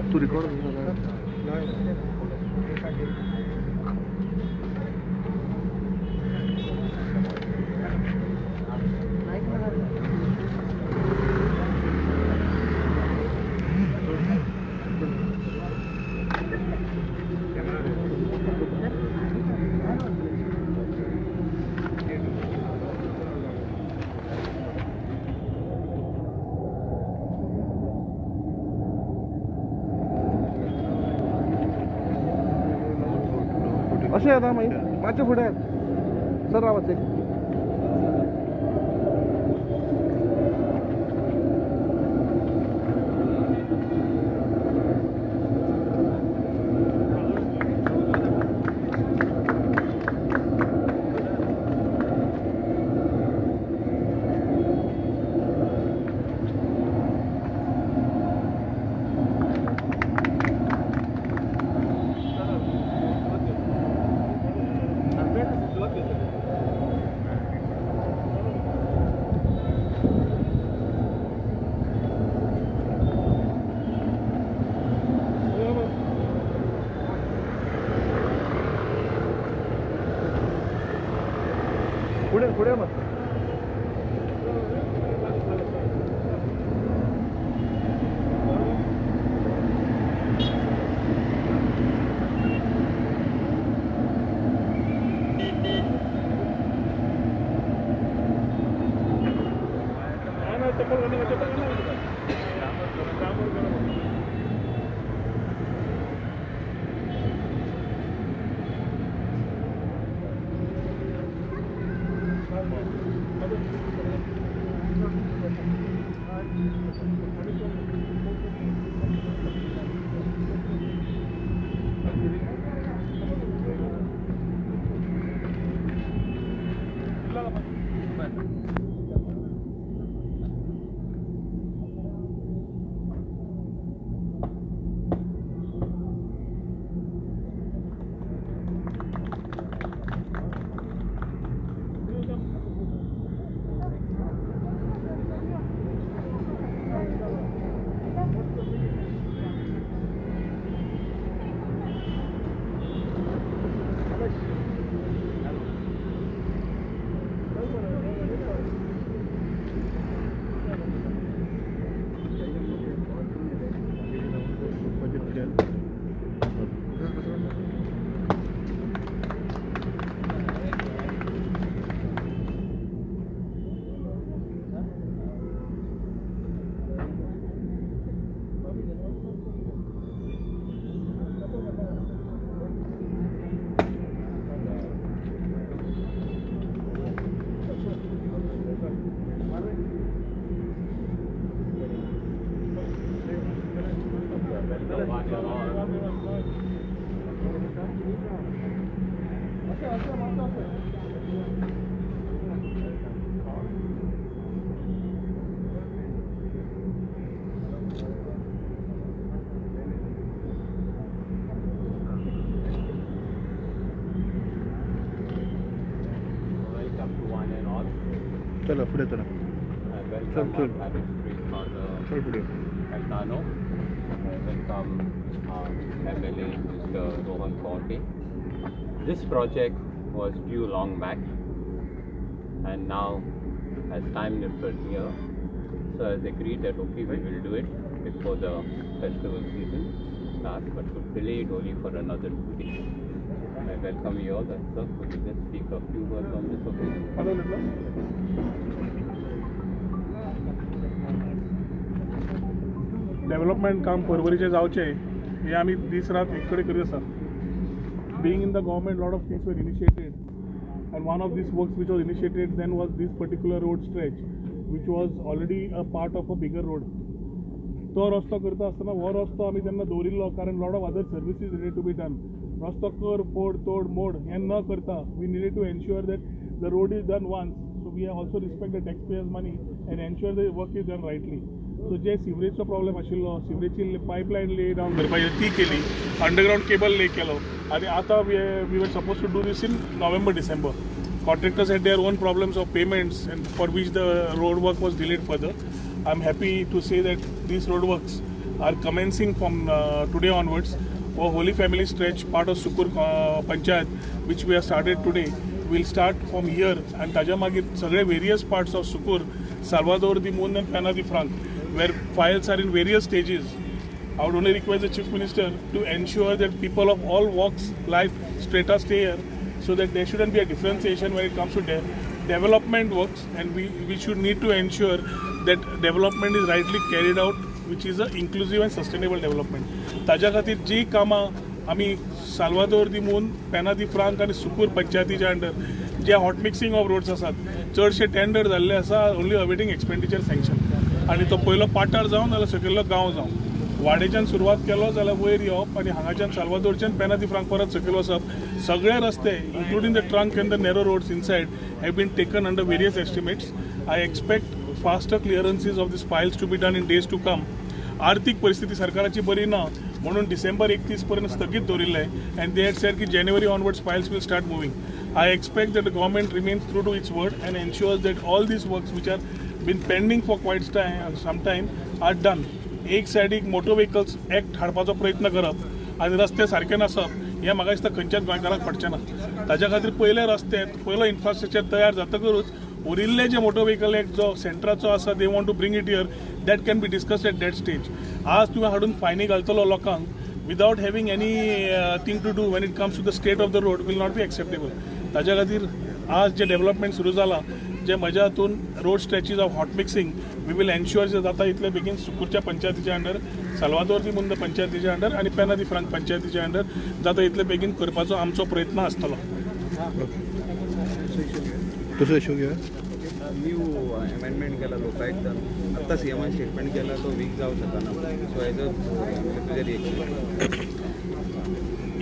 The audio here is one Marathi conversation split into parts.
तू रिकॉर्ड असे आहेत ना माझ्या पुढे आहेत सर आवाज आहे पुढे मस्त चलो पुढे चला चल पुढे Welcome MLA Mr. Rohan Ponte. This project was due long back, and now as time is near, so has agreed that okay, we will do it before the festival season starts, but would delay it only for another 2 days. I welcome you all, and sir, could you just speak a few words on this occasion? Development काम परवरीचे जावचे हे आम्ही दीस रात एक कडेन करीत आसा. Being in the government, lot of things were initiated, and one of these works which was initiated then was this particular road stretch, which was already a part of a bigger road. तो रस्तो करता आसतना हो रस्तो आमी तेन्ना दवरिल्लो कारण lot of other services needed to be done. रस्तो कर फोड तोड मोड हें न करता we needed to ensure that the road is done once, so we also respect the taxpayers' money and ensure the work is done rightly. So जे सिवरेजचो प्रॉब्लेम आशिल्लो, सिवरेजची पायपलायन ले डावन करपाची ती केली, अंडरग्राउंड केबल ले केलो, आनी आतां we were suppose to do this in November December. Contractors had their own problems of payments, and for which the road work was delayed further. I'm happy to say that these road works are commencing from today onwards. Our Holy Family stretch, part of Sukur Panchayat, which we have started today, will start from here and ताज्या मागीर सगळे various parts of Sukur, Salvador the Moon and Penna the Franc, where files are in various stages. I would only request the Chief Minister to ensure that people of all walks, life, strata stay here, so that there shouldn't be a differentiation when it comes to development works, and we should need to ensure that development is rightly carried out, which is an inclusive and sustainable development. ताज्या खातीर जी कामां आमी साल्वादोर दी मून, पेना दी फ्रांक आनी सुकूर पंचायतीच्या अंडर जे हॉट मिक्सिंग ऑफ रोड्स आसात चडशे टेंडर जाल्ले आसा, ओन्ली अवेटिंग एक्सपेंडिचर सँक्शन. आनी तो पयलो पाटार जावन नाल्यार सकयल्लो गांव जावन वाडेच्यान सुरवात केलो जाल्यार वयर येवप आनी हांगाच्यान साल्वादोरच्यान पेना दी फ्रांक परत सकयल वचप. सगळे रस्ते including the trunk and the narrow roads inside have been taken under various estimates. I expect faster clearances of this files to be done in days to come. आर्थीक परिस्थिती सरकाराची बरी ना म्हणून डिसेंबर 31 पर्यंत स्थगीत दवरिल्ले अँड दे हॅड सेड की January onwards files will start moving. I expect that the government remains true to its word and ensures that all these works which are been pending for quite some time are done. एक सायडीक मोटर व्हेकल्स एक्ट हाडपाचो प्रयत्न करप आनी रस्ते सारके नासप हें म्हाका दिसता खंयच्याच गोंयकाराक पडचें ना. ताज्या खातीर पयले रस्ते पयलो इन्फ्रास्ट्रक्चर तयार जातकरूच उरिल्ले जे मोटर व्हेकल एक्ट जो सेंट्राचो आसा they want to bring it here, that can be discussed at that stage. आज तुवें हाडून फायनी घालतलो लोकांक without having anything to do when it comes to the state of the road will not be acceptable. ताज्या खातीर आज जे डेव्हलपमेंट सुरू जाला जे म्हज्या हातून road stretches of hot mixing we will ensure जे जाता इतले बेगीन सुकूरच्या पंचायतीच्या अंडर, साल्वादोर दी मुंद पंचायतीच्या अंडर आनी पेना दी फ्रांक पंचायतीच्या अंडर जाता इतले बेगीन करपाचो आमचो प्रयत्न आसतलो. दुसरो इशू घेऊया. न्यू अमेंडमेंट केला लोकायुक्तान, आत्ता सीएमान स्टेटमेंट केला तो वीक जावं शकना. सो एज तुजें reaction?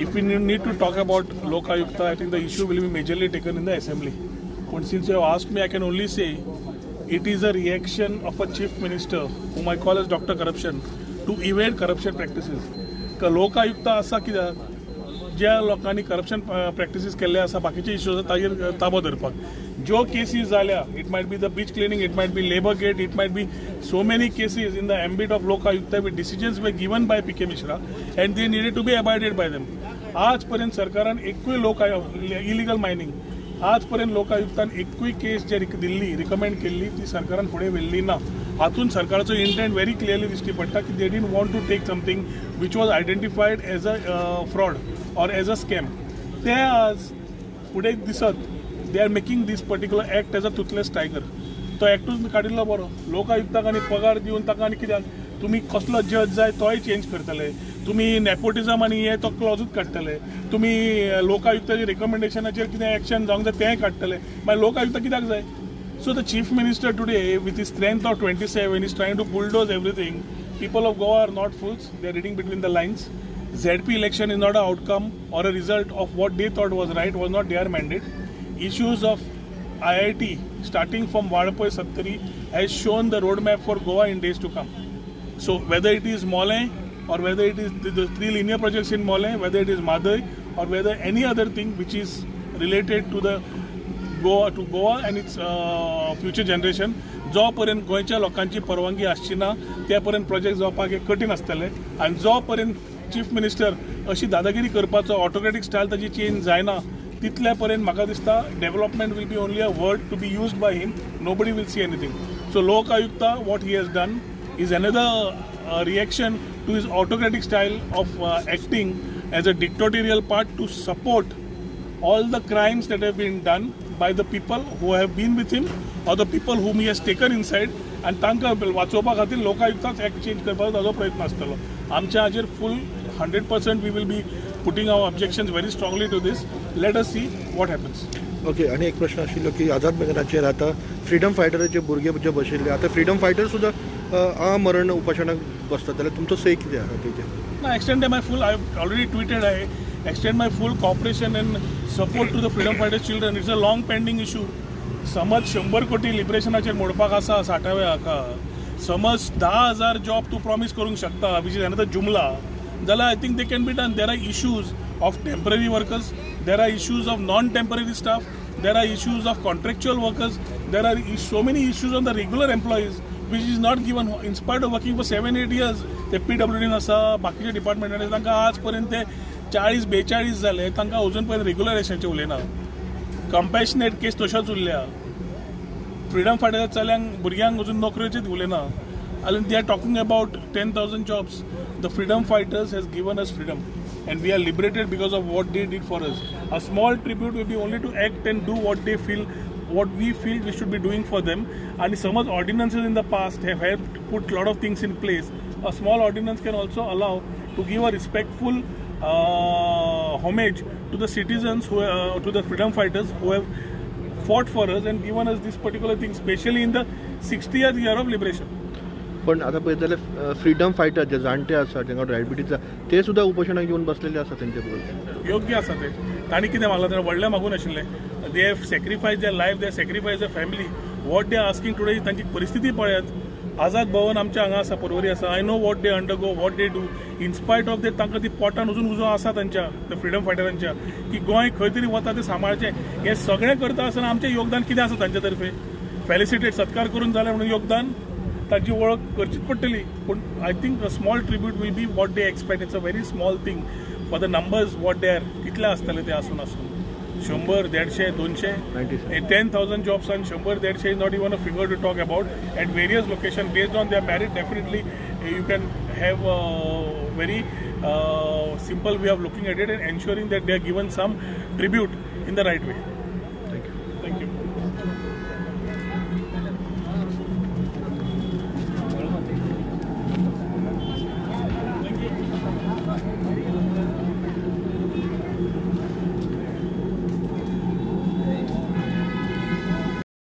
If we need to talk about Lok Ayukta, I think the issue will be majorly taken in the assembly. But since you have asked me, I can only say it is a reaction of a chief minister, whom I call as Dr. Corruption, to evade corruption practices. Lok Ayukta असा कित्याक ज्या लोकांनी करप्शन प्रॅक्टिसीस केल्ले आसा बाकीचे इश्यूज ताजेर ताबो धरपाक. ज्यो केसीस जाल्या, it might be the beach cleaning, it might be labour gate, it might be so many cases in the ambit of Lok Ayukta where decisions were given by P.K. Mishra and they needed to be abided by them. आजपर्यंत सरकारान एकूय इलिगल मायनिंग आजपर्यंत लोक आयुक्तान एकूय केस जे दिल्ली रिकमेंड केल्ली ती सरकारान फुडें व्हेल्ली ना. हातून सरकाराचो इंटेंट व्हेरी क्लियरली दिश्टी पडटा की they didn't want to take something which was identified as a fraud or as a scam. ते आज फुडें दिसत they are making this particular act as a toothless tiger. तो एक्टूच काडिल्लो बरो. लोक आयुक्ताक आनी पगार दिवन ताका आनी कित्याक तुमी कसलो जज जाय तोय चेंज करतले, तुमी नेपोटिजम आनी हे तो क्लॉजूच काडटले, तुमी लोक आयुक्ताच्या रिकमेंडेशनाचेर कितें एक्शन जावंक जाय तेंय काडटले, मागीर लोक आयुक्त कित्याक जाय? So the chief minister today with his strength of 27 is trying to bulldoze everything. People of Goa are not fools, they are reading between the lines. ZP election is not an outcome or a result of what they thought was right, was not their mandate. Issues of IIT starting from Vadapoi Sattari has shown the roadmap for Goa in days to come. So whether it is Mole or whether it is the 3 linear projects in Mole, whether it is Madai or whether any other thing which is related to the Goa and its future generation, जो पर्यंत गोंयच्या लोकांची परवानगी आसची ना त्या पर्यंत प्रोजेक्ट जावपाक एक कठीण आसतले. आनी जो पर्यंत चीफ मिनिस्टर अशी दादागिरी करपाचो ऑटोक्रेटीक स्टायल ताची चेंज जायना तितल्या पर्यंत म्हाका दिसता development will be only a word to be used by him. Nobody will see anything. So Lok Ayukta what he has done is another reaction to his autocratic style of acting as a dictatorial part to support all the crimes that have been done by the people who have been with him or the people whom he has taken inside, and तांकां वाचोवपा खातीर लोकायुक्ताक एक्ट चेंज करपाचो ताजो प्रयत्न आसतलो. आमच्या हाजेर full 100% we will be putting our objections very strongly to this. Let us see what happens. Okay. आणि एक प्रश्न आशिल्लो की आझाद मैदानाचेर आता फ्रीडम फायटराचे भुरगे जे बशिल्ले आता फ्रीडम फायटर सुद्धा मरण उपोशणाक बसतात जाल्यार तुमचो से कितें आहा तेजेर? No, extend my full, I've already tweeted, I extend my full cooperation and support to the freedom fighters children. It's a long pending issue. समज 100 कोटी लिबरेशनाचेर मोडपाक आसा 60व्या हाका, समज 10,000 जॉब तूं प्रॉमिस करूंक शकता विच इज अनदर जुमला, जाल्यार I think they can be done. There are issues of temporary workers, there are issues of non temporary staff, there are issues of contractual workers, there are so many issues on the regular employees which is not given in spite of working for 7-8 years. ते PWD आसा बाकीचे डिपार्टमेंटांनी तांकां आज पर्यंत 40-42 जाले तांकां अजून पर्यंत रेग्युलरायझेशनचे उलयना. कंपॅशनेट केस तश्योच उरल्या. फ्रीडम फायटराच्या चल्यांक भुरग्यांक अजून नोकऱ्योचेच उलयना. And they are talking about 10,000 jobs. The freedom fighters has given us freedom, and we are liberated because of what they did for us. A small tribute will be only to act and do what they feel, what we feel we should be doing for them. And some of ordinances in the past have helped put a lot of things in place. A small ordinance can also allow to give a respectful homage to the citizens who, to the freedom fighters who have fought for us and given us this particular thing, especially in the 60th year of liberation. पण आता पळयत जाल्यार फ्रीडम फायटर जे जाणटे आसा तांकां डायबिटीज ते सुद्दां उपोशणाक येवन बसलेले आसा तेंचे बरोबर. योग्य आसा ते. तांणी कितें मागलां तें व्हडलें मागून आशिल्लें. They have sacrifice there life, they have sacrifice there family. What they R asking today तांची परिस्थिती पळयात. आझाद भवन आमच्या हांगा आसा, पर्वरी आसा. I know what they undergo, what they do. In spite of that तांकां ती पोटान अजून उजो आसा तांच्या त्या फ्रीडम फायटरांच्या की गोंय खंय तरी वता तें सांबाळचें. हें सगळें करता आसतना आमचें योगदान कितें आसा तांचे तर्फे. फेलिसिटेट सत्कार करून जालें म्हणून योगदान ताची वळख करचीच पडटली. पूण I think a small tribute will be what they expect. It's a very small thing for the numbers what they are. कितले आसतले ते आसून 100, 150, 200, 10,000 jobs and 100, 150 is not even a figure to talk about. At various locations based on their merit, definitely you can have a very simple way of looking at it and ensuring that they are given some tribute in the right way.